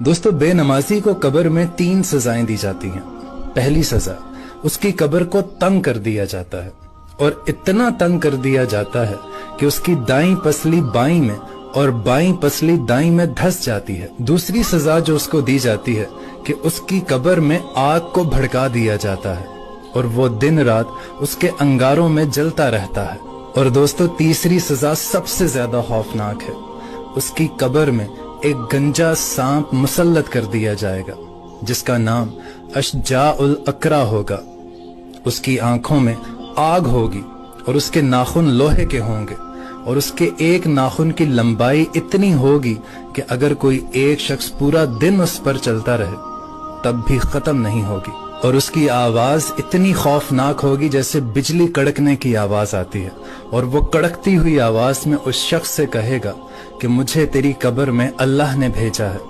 दोस्तों, बेनमाजी को कब्र में 3 सजाएं दी जाती हैं। पहली सजा, उसकी कब्र को तंग कर दिया जाता है और इतना तंग कर दिया जाता है कि उसकी दाईं पसली बाईं में और बाईं पसली दाईं में धंस जाती है। दूसरी सजा जो उसको दी जाती है कि उसकी कब्र में आग को भड़का दिया जाता है और वो दिन रात उसके अंगारों में जलता रहता है। और दोस्तों, तीसरी सजा सबसे ज्यादा खौफनाक है। उसकी कब्र में एक गंजा सांप मुसल्लत कर दिया जाएगा जिसका नाम अशजाउल अकरा होगा। उसकी आंखों में आग होगी और उसके नाखून लोहे के होंगे और उसके एक नाखून की लंबाई इतनी होगी कि अगर कोई एक शख्स पूरा दिन उस पर चलता रहे तब भी खत्म नहीं होगी। और उसकी आवाज इतनी खौफनाक होगी जैसे बिजली कड़कने की आवाज आती है और वो कड़कती हुई आवाज में उस शख्स से कहेगा कि मुझे तेरी कब्र में अल्लाह ने भेजा है।